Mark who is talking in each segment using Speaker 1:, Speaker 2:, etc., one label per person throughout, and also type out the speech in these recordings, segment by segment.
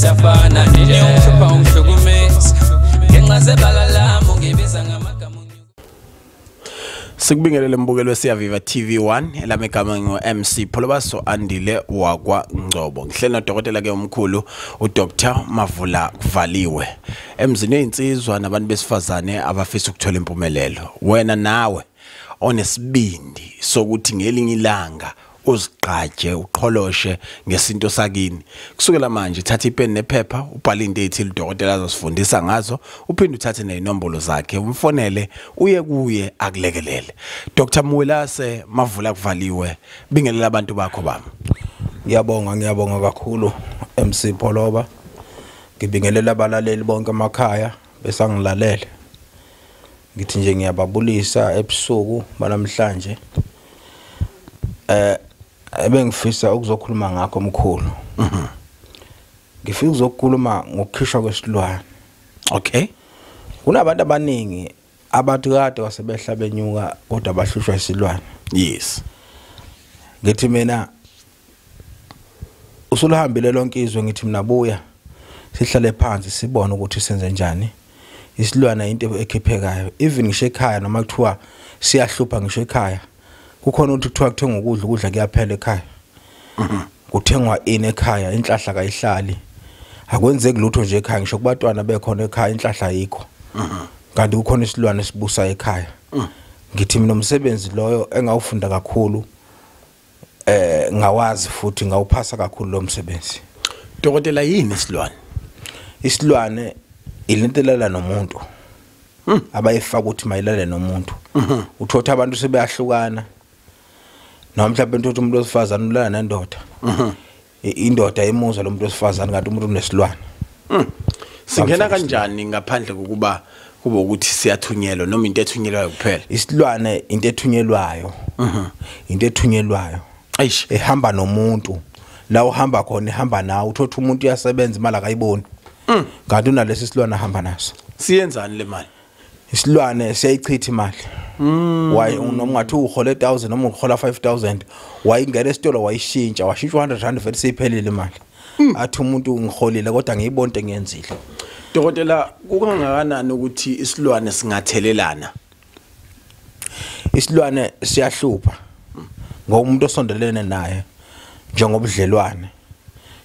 Speaker 1: siyafana nje uhlupha ungihlukumeza ngenxa zebala lami ungibiza ngamagama.
Speaker 2: Sikubingelele mbukelo siyaviva TV1 elami igama ngo-MC Pholobaso Andile wakwa Ngcobo. Ngihleli nodokotela ke omkhulu uDR.MWELASE KUVALIWE. Emzini einsizwa nabantu besifazane abafisa ukuthola impumelelo. Wena nawe onesibindi sokuthi ngelinye ilanga uzigqaje uqholoshe ngesinto sakini. Kusukela manje thatha ipeni nephepha ubhale into ethi udokotela azosifundisa ngazo uphinde uthathe nezinombolo zakhe umfonele uye kuye akulekelele. DR.MWELASE KUVALIWE bingelela abantu bakho bami.
Speaker 3: Ngiyabonga kakhulu MC Pholoba. Ngibingelela abalaleli bonke emakhaya besangilalele. Ngithi nje ngiyababulisa ebusuku banamhlanje. Ebengifisa ukuzokhuluma ngakho omkhulu. Ngifisa ukuzokhuluma ngokukhishwa kwesilwane.
Speaker 2: Okay.
Speaker 3: Kunabantu abaningi abathi kade wasebehla benyuka kodwa bahlushwa isilwane.
Speaker 2: Yes.
Speaker 3: Ngithi mina usulihambile lonke izwe ngithi mina buya sihlale phansi sibone ukuthi senze njani. Isilwane into ekhiphekayo. Even ngisho ekhaya noma kuthiwa siyahlupha ngisho ekhaya. Kukhona ukuthi kuthiwa kuthenga ukudla kuyaphela ekhaya. Kuthengwa ini ekhaya inhlahla kayihlali. Akwenzeki lutho nje ekhaya ngisho kubatwana bekhona ekhaya inhlahla ayikho. Kanti kukhona isilwane sibusa ekhaya. Ngithi mina umsebenzi loyo engawufunda kakhulu ngawazi futhi ngawuphasa kakhulu lo msebenzi.
Speaker 2: Dokotela yini isilwane?
Speaker 3: Isilwane ilintelela nomuntu. Abayifaka ukuthi mayilale nomuntu. Uthotha abantu sebeyahlukana. Noma mhlawumbe umuntu umuntu wesifazane ulala nendoda. Indoda imuzwa lo muntu wesifazane kanti umuntu unesilwane.
Speaker 2: Singena kanjani ngaphandle kokuba kube ukuthi siyathunyelwa noma into ethunyelwayo kuphela?
Speaker 3: Isilwane into ethunyelwayo. Into ethunyelwayo.
Speaker 2: Ayish
Speaker 3: ehamba nomuntu. La uhamba khona ehamba nawe uthotha umuntu uyasebenza imali akayiboni. Kanti unalesi silwane ahamba naso.
Speaker 2: Siyenzani le mali?
Speaker 3: Isilwane siyayichitha imali. Why noma ngathi uhole 1000 noma uhola 5000 wayingena esitolo wayishintsha washintsha 100 rand vele seyiphelile imali. Athi umuntu ngiholile kodwa ngiyibona into engiyenzile.
Speaker 2: Dokotela kukangakanani ukuthi isilwane singathelelana?
Speaker 3: Isilwane siyahlupha. Ngoba umuntu osondelene naye njengobudlelwane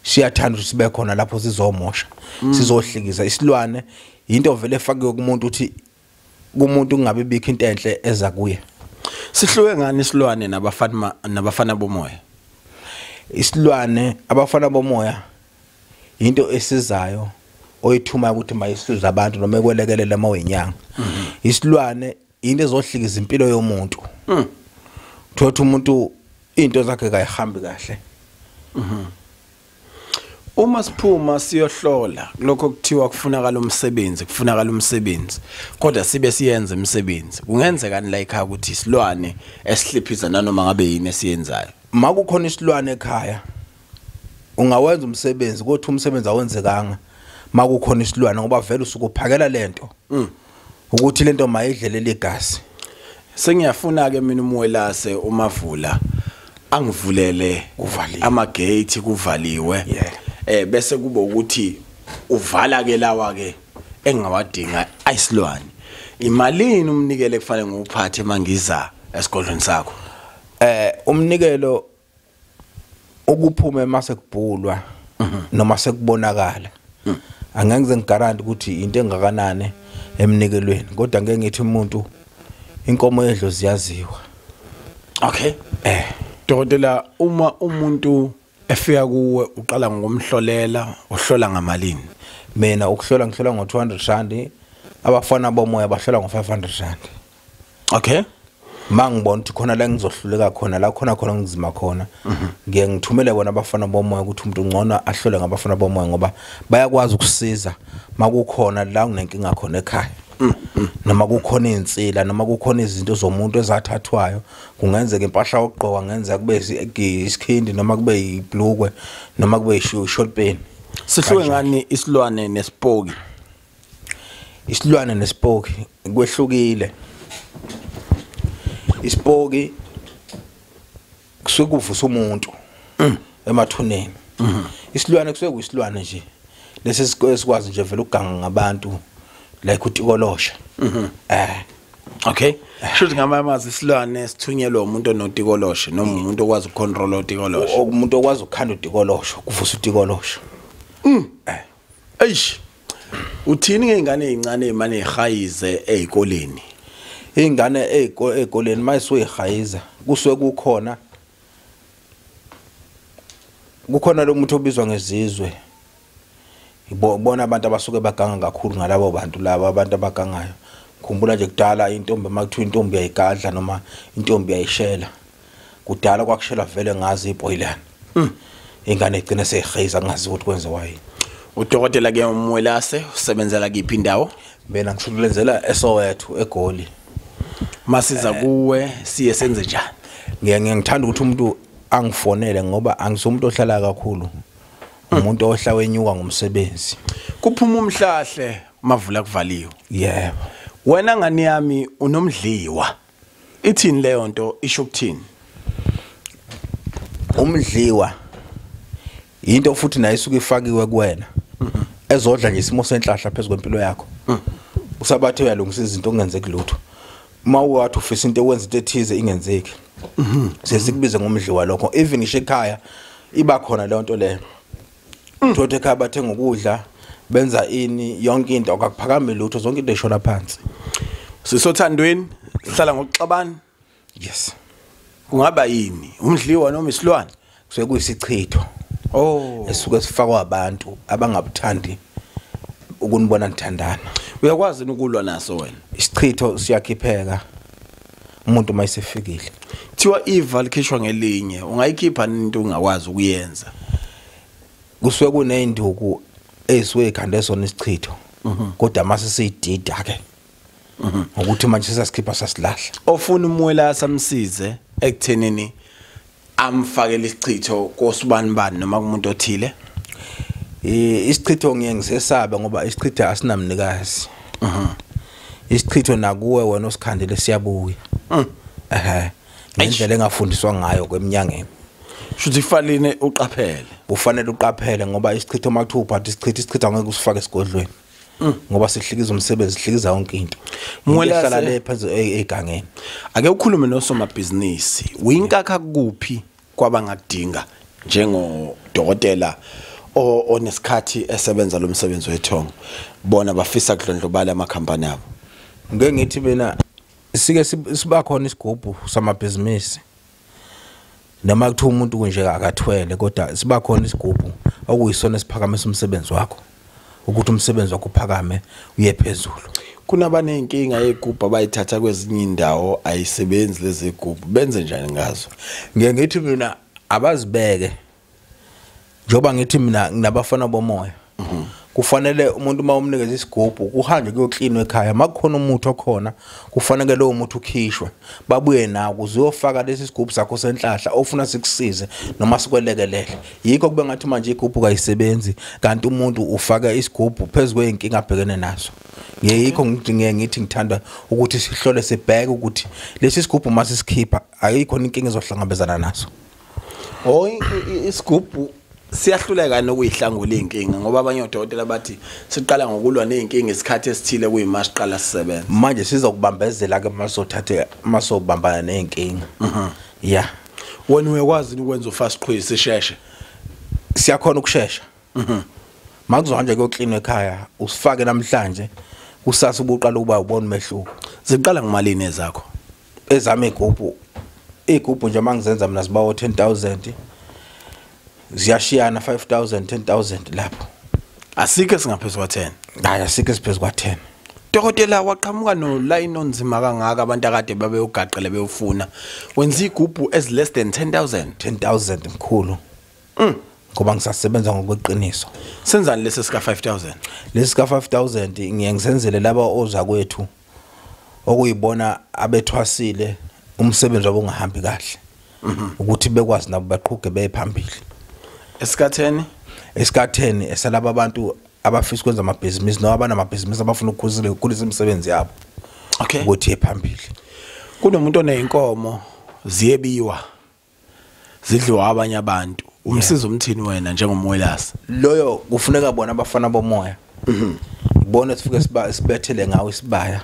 Speaker 3: siyathanda ukuthi sibe khona lapho sizomosha sizohlikiza. Isilwane into vele efakiwe kumuntu uthi kumuntu kungabe bikho into enhle eza kuye.
Speaker 2: Sihluke ngani isilwane nabafana bomoya?
Speaker 3: Isilwane abafana bomoya into esizayo oyithuma ukuthi mayisiza abantu noma ekwelekelela mawenyanga. Isilwane into ezohlikiza impilo yomuntu. Thothi umuntu into zakhe kayihambi kahle.
Speaker 2: Uma siphuma siyohlola lokho kuthiwa kufunakala umsebenzi kodwa sibe siyenza umsebenzi kungenzeka ni la ekhaya ukuthi isilwane esihliphiza nanoma ngabe yini esiyenzayo.
Speaker 3: Makukhona isilwane ekhaya ungawenza umsebenzi kodwa umsebenzi awenzekanga makukhona isilwane ngoba vele usukuphakela lento ukuthi lento mayidlelele igazi.
Speaker 2: Sengiyafuna ke mina uMWELASE umavula angivulele ama-gate kuvaliwe. Bese kube ukuthi uvala ke lawa ke engawadinga ayisilwane. Imalini umnikele kufanele nguphathe mangiza esikolweni sakho?
Speaker 3: Umnikelo ukuphume mase kubhulwa noma sekubonakala. Angeke ngize ngigaranti ukuthi into engakanani emnikelweni kodwa ngeke ngithi umuntu inkomo yedlo ziyaziwa.
Speaker 2: Okay. Dokotela uma umuntu efika kuwe uqala ngokumhlolela uhlola ngamalini?
Speaker 3: Mina ukuhlola ngihlola ngo200 rand abafana bomoya bahlola ngo500 rand.
Speaker 2: Okay.
Speaker 3: Mangibona ukuthi khona la ngizohluleka khona la khona ngizima khona ngiye ngithumele bona abafana bomoya ukuthi umuntu ungcono ahlole ngabafana bomoya ngoba bayakwazi ukusiza makukhona la unenkinga khona ekhaya. Noma kukhona insila noma kukhona izinto zomuntu ezathathwayo kungenzeka impahla yokuqoka ngenzeka kube isikhindi noma kube ibhlukwe noma kube short pen.
Speaker 2: Sihluke ngani isilwane nesipoki?
Speaker 3: Isilwane nesipoki kwehlukile. Isipoki kusukuvusa umuntu emathuneni. Isilwane kusuke kuyisilwane nje lesi sikwazi nje vele uganga ngabantu like utikolosha
Speaker 2: okay shothi ngamamazi isilwane sithunyelwa umuntu onotikolosha noma umuntu okwazi ukucontrol utikolosha
Speaker 3: umuntu okwazi ukukhanda utikolosha kuvusa utikolosha
Speaker 2: eish uthini ngengane ezincane emane ehayize ezikoleni
Speaker 3: ingane ezikoleni mayisuke ehayiza kusuke kukhona lo muntu obizwa ngezizwe ibona abantu abasuke baganga kakhulu ngalabo bantu laba abantu abagangayo khumbula nje kudala intombi makuthiwa intombi yayigadla noma intombi yayishela kudala kwakushela vele ngazi iboyilana ingane igcina seyihayiza ngazi ukuthi kwenze wayini
Speaker 2: udokotela ke uMwelase usebenzela kiphi indawo
Speaker 3: mina ngisebenzela eSoweto eGoli
Speaker 2: masiza kuwe siye senze njani
Speaker 3: ngithanda ukuthi umuntu angifonele ngoba angisumuntu ohlala kakhulu umuntu ohla wenyuka ngomsebenzi
Speaker 2: kuphuma umhlahle mavula kuvaliwe
Speaker 3: yebo
Speaker 2: wena ngani yami unomdliwa ithini leyo nto isho ukuthini
Speaker 3: umdliwa into futhi nayo isuke ifakiwe kuwena ezodla nje isimo senhlahla phezulu kwempilo yakho usabathe uyalungisa izinto ongenzeki lutho mawuwathi ufisa into ewenza into ethize ingenzeki sesikubize ngomdliwa lokho even ngisho ekhaya iba khona le nto leyo uthothi ekhaya bathenga ukudla benza ini yonke into akakuphakame lutho zonke into eshona phansi
Speaker 2: sisothandweni sihlala ngokuxabana
Speaker 3: yes
Speaker 2: kungaba yini umdliwa noma isilwane
Speaker 3: kusuke kuyisichitho esuke sifakwa abantu abangabuthandi ukunibona nithandana
Speaker 2: uyakwazi ukulwa naso wena
Speaker 3: isichitho siyakhipheka umuntu mayisefikile
Speaker 2: thiwa iva likhishwa ngelinye ungayikhipha into ungakwazi ukuyenza
Speaker 3: kusuke kuneyinduku ezisuke ikhande sona isichitho kodwa mase siyidida ke ukuthi manje sesikhipha sasilahla
Speaker 2: ofuna uMwelase amsize ekuthenini amfakele isichitho kosibani bani noma kumuntu othile
Speaker 3: isichitho ngiyengisesabe ngoba isichitho asinamnikazi isichitho nakuwe wena osikhandele siyabuya indlela engafundiswa ngayo kweminyangeni
Speaker 2: shuthi ifaline uqaphele
Speaker 3: ufanele uqaphele ngoba isichitho makuthiwa uphatha isichitho angeke usifake esigodlweni ngoba sihlikiza umsebenzi sihlikiza yonke into
Speaker 2: Mwelase
Speaker 3: le phansi egangeni
Speaker 2: ake ukhulume nosomabhizinisi uyinkakha kuphi kwabangakudinga njengodokotela onesikhathi esebenza lo msebenzi wethongo bona bafisa kudlondlobala amakhampani abo
Speaker 3: ngeke ngithi mina sike siba khona isigubhu samabhizinisi noma kuthiwa umuntu kunje akathwele kodwa siba khona isigubhu okuyisona esiphakamisa umsebenzi wakho ukuthi umsebenzi wakho uphakame uye phezulu
Speaker 2: kunabanenkinga yegubhu abayithatha kwezinye indawo ayisebenzi lezi gubhu benze njani ngazo
Speaker 3: ngeke ngithi mina abazibeke njoba ngithi mina nginabafana bomoya kufanele umuntu mawumnikeza isigubhu kuhanje kuyoklinwa ekhaya makukhona umuntu okhona kufanele lo muntu ukhishwe babuye nawo kuze uyofaka lesi sigubhu sakho senhlahla ofuna sikusize noma sikwelekelele yikho kube ngathi manje igubhu kayisebenzi kanti umuntu ufaka isigubhu phezulu kweinkinga abhekene nazo yikho ngithi ngithanda ukuthi sihlole sibheke ukuthi lesi sigubhu mase sikhipha ayikho inkinga ezohlangabezana nazo
Speaker 2: isigubhu siyahluleka nokuyihlangula inkinga ngoba abanye odokotela bathi siqala ngokulwa nezinkinga isikhathi esithile kuyimasiqala sisebenza
Speaker 3: manje sizokubambezela ke masobambana nezinkinga yeah
Speaker 2: wena uyakwazi ukwenza ufast quiz sisheshe
Speaker 3: siyakhona ukushesha makuzohanje kuyoklinwa ekhaya usifake namhlanje kusasa ubuqala ukuba ubona umehluko
Speaker 2: ziqala ngomalini ezakho
Speaker 3: ezami igubhu nje mangizenza mina sibawo 10,000 ziyashiyana 5,000 10,000 lapho
Speaker 2: asike singaphezulu kwa 10
Speaker 3: hayi asike siphezulu kwa 10
Speaker 2: dokotela waqhamuka no line onzima kangaka abantu akade babe ugaqele beyofuna wenza igubhu as less than 10,000
Speaker 3: mkhulu ngoba ngisasebenza ngokweqiniso
Speaker 2: senzani lesi sika 5,000
Speaker 3: lesi sika 5,000 ngiyengizenzele laba oza kwethu okuyibona abethwasile umsebenzi wabo ungahambi kahle ukuthi bekwazi nabo baqhuge bephambili esikatheni esalaba abantu abafisa ukwenza amabhizinisi noma abanamabhizinisi abafuna ukukhulisa imisebenzi yabo
Speaker 2: okay
Speaker 3: ukuthi ephambili
Speaker 2: kunomuntu oneyinkomo ziyebiwa zidliwa abanye abantu umsiza umthini wena njengomwelasi
Speaker 3: loyo kufuneka bona abafana bomoya ibona sifike sibethele ngawo isibaya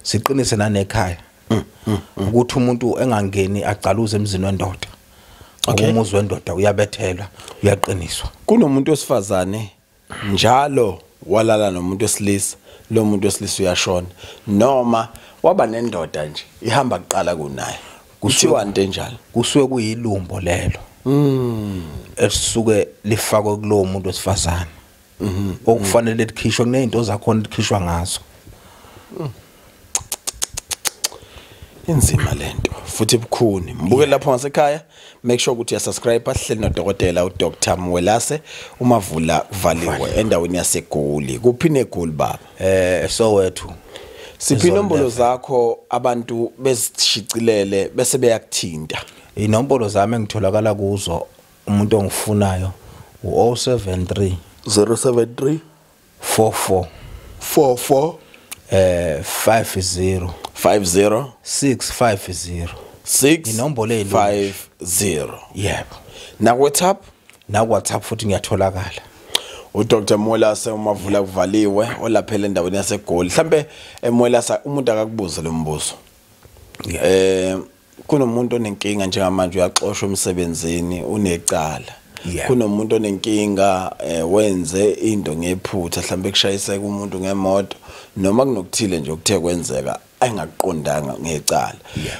Speaker 3: siqinise nanekhaya ukuthi umuntu engangeni aqaluze emzini wendoda umuzi wendoda uyabethelwa uyaqiniswa
Speaker 2: kunomuntu osifazane njalo walala nomuntu wesilisa lo muntu wesilisa uyashona noma waba nendoda nje ihamba kuqala kunaye kuthiwa into enjalo
Speaker 3: kusuke kuyilumbo lelo esisuke lifakwe kulowo muntu wesifazane okufanele likhishwe kunezinto zakhona likhishwa ngazo
Speaker 2: inzima lento futhi bukhuni mbuke lapho ngasekhaya make sure ukuthi uyasubscribe ahleli nodokotela uDR.MWELASE UMAVULA KUVALIWE endaweni yaseGoli kuphi neGoli baba
Speaker 3: Soweto
Speaker 2: siphi inombolo zakho abantu bezishicilele bese beyakuthinta
Speaker 3: inombolo zami engitholakala kuzo umuntu ongifunayo u073
Speaker 2: 073
Speaker 3: 44 50
Speaker 2: 50
Speaker 3: 650 inombolo
Speaker 2: 50
Speaker 3: yebo
Speaker 2: na WhatsApp
Speaker 3: futhi ngiyatholakala
Speaker 2: uDR.MWELASE UMAVULA KUVALIWE olaphela endaweni yaseGoli mhlambe MWELASE umuntu akakubuza lo mbuzo kunomuntu onenkinga njengamanje uyaxoshwa emsebenzini unecala kunomuntu onenkinga wenze into ngephutha mhlambe kushayiseka umuntu ngemoto noma kunokuthile nje ukuthe kwenzeka ayingaqondanga ngecala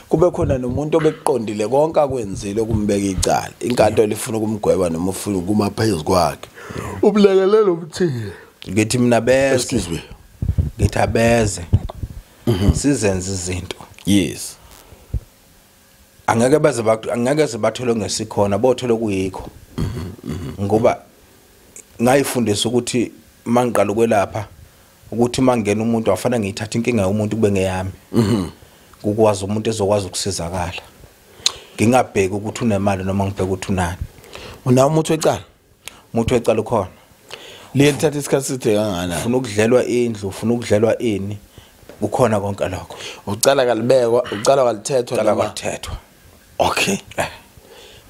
Speaker 2: kube khona nomuntu obekuqondile konke akwenzile ukumbeka icala inkantolo ifuna ukumgweba noma ufuna ukuma phezulu kwakhe ublekelelo ubuthile
Speaker 3: ngithi mina bese ngithi abeze sizenze izinto
Speaker 2: yes
Speaker 3: angeke sibathole ngesikhona bothole kuyikho ngoba ngayifundisa ukuthi mangiqala ukwelapha ukuthi mangena umuntu afana ngiyithatha inkinga yomuntu kube ngeyami ukwazi umuntu ezokwazi ukusizakala ngingabheki ukuthi unemali noma ngibheke ukuthi unani
Speaker 2: unawo umuntu wecala
Speaker 3: ukhona
Speaker 2: liyethatha isikhathi sithe kangakanani
Speaker 3: ufuna ukudlelwa indlu ufuna ukudlelwa ini ukhona konke lokho
Speaker 2: ucala kalibekwa ucala kalithethwa okay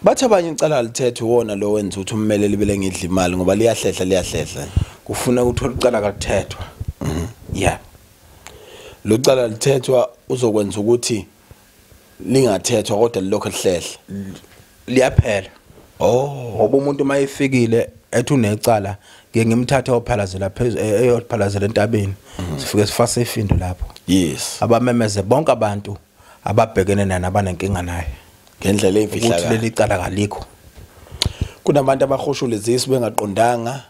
Speaker 2: bathi abanye icala kalithethwa wona lo wenza ukuthi ummele libele ngidla imali ngoba liyahlehla
Speaker 3: kufuna ukuthi ucala kalithethwa yeah
Speaker 2: lo cala lithethwa uzokwenza ukuthi lingathethwa kodwa lokho lihlehla
Speaker 3: liyaphela ngoba umuntu mayifikile ethi unecala ngeke ngimthathe ophalazela phezulu eyophalazela entabeni sifike sifase ifindo lapho
Speaker 2: yes
Speaker 3: abamemeze bonke abantu ababhekene nana abanenkinga naye
Speaker 2: ngendlela efihlakala
Speaker 3: ukuthi leli cala kalikho
Speaker 2: kunabantu abahoshuliziso bengaqondanga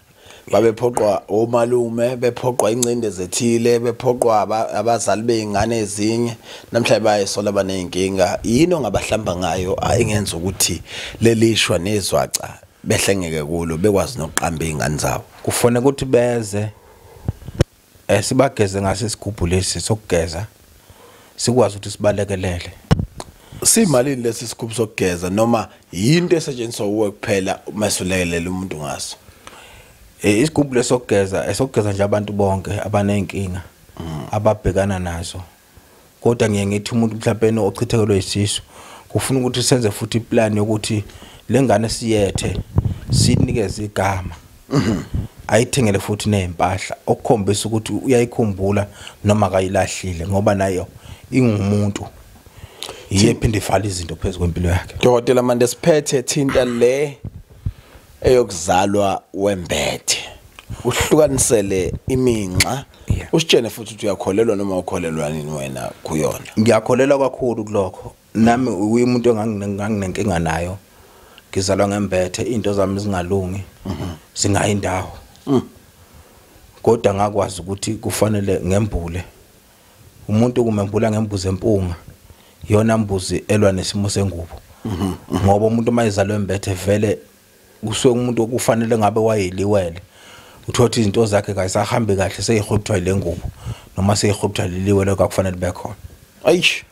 Speaker 2: babephoqwa omalume bephoqwa incinde zethile bephoqwa abazali beingane ezinye namhlanje bayesola abanenkinga yini ongabahlamba ngayo engenza ukuthi lelishwa nezwaca behlengeke kulo bekwazi nokuqamba izingane zawo
Speaker 3: kufanele ukuthi beze sibageze ngasesigubhu lesi sokugeza sikwazi ukuthi sibalekelele
Speaker 2: simalini lesi sigubhu sokugeza noma yinto esetshenziswa uwe kuphela umesulekelele umuntu ngaso
Speaker 3: isigubhu lesokugeza esokugeza nje abantu bonke abanenkinga ababhekana nazo kodwa ngithi umuntu mhlawumbe ochithekelwe isisu kufuna ukuthi senze futhi iplan yokuthi lengane siyethe sinikeze igama ayithengele futhi nezimpahla okukhombisa ukuthi uyayikhumbula noma akayilahlile ngoba nayo ingumuntu iyephinde ifala izinto phezulu kwempilo yakhe
Speaker 2: Dokotela manje siphethe thinta le eyokuzalwa wembethe uhlukanisele iminxa usitshene futhi ukuthi uyakholelwa noma ukholelwa nini wena kuyona
Speaker 3: ngiyakholelwa kakhulu kulokho nami umuntu enganginenkinga nayo ngizalwa ngembethe into zami zingalungi singayindawo kodwa ngakwazi ukuthi kufanele ngembule umuntu kumembula ngembuzi empunga yona mbuzi elwa nesimo sengubo ngoba umuntu mayizalwe embethe vele kusuke umuntu okufanele ngabe wayiliwele uthothi izinto zakhe kayisahambi kahle seyihubthwa ile ngubo noma seyihubthwa liliwele kwakufanele bekhona
Speaker 2: ayish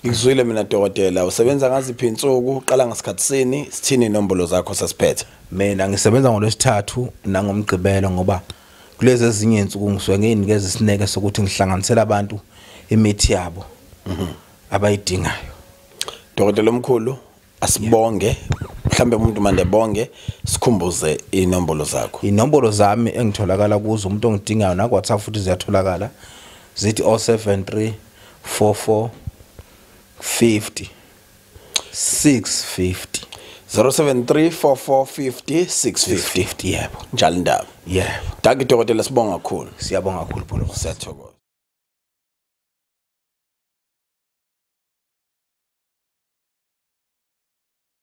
Speaker 2: ngizwile mina dokotela usebenza ngaziphi insuku uqala ngasikhatsini sithini inombolo zakho sasiphethe
Speaker 3: mina ngisebenza ngolwesithathu nangomgqibelo ngoba kulezi ezinye insuku ngisuke nginikeza isineke sokuthi ngihlanganisela abantu imithi yabo abayidingayo
Speaker 2: dokotela omkhulu asibonge mhlambe umuntu mande bonge sikhumbuze inombolo zakho.
Speaker 3: Inombolo zami engitholakala kuzo umuntu ongidingayo na WhatsApp futhi ziyatholakala zithi 073 44 50 650
Speaker 2: 073 4450 650
Speaker 3: yebo
Speaker 2: njalo ndaba.
Speaker 3: yebo
Speaker 2: Danke dokotela sibonga kakhulu.
Speaker 3: siyabonga kakhulu Pholo.
Speaker 2: Siyathokoza.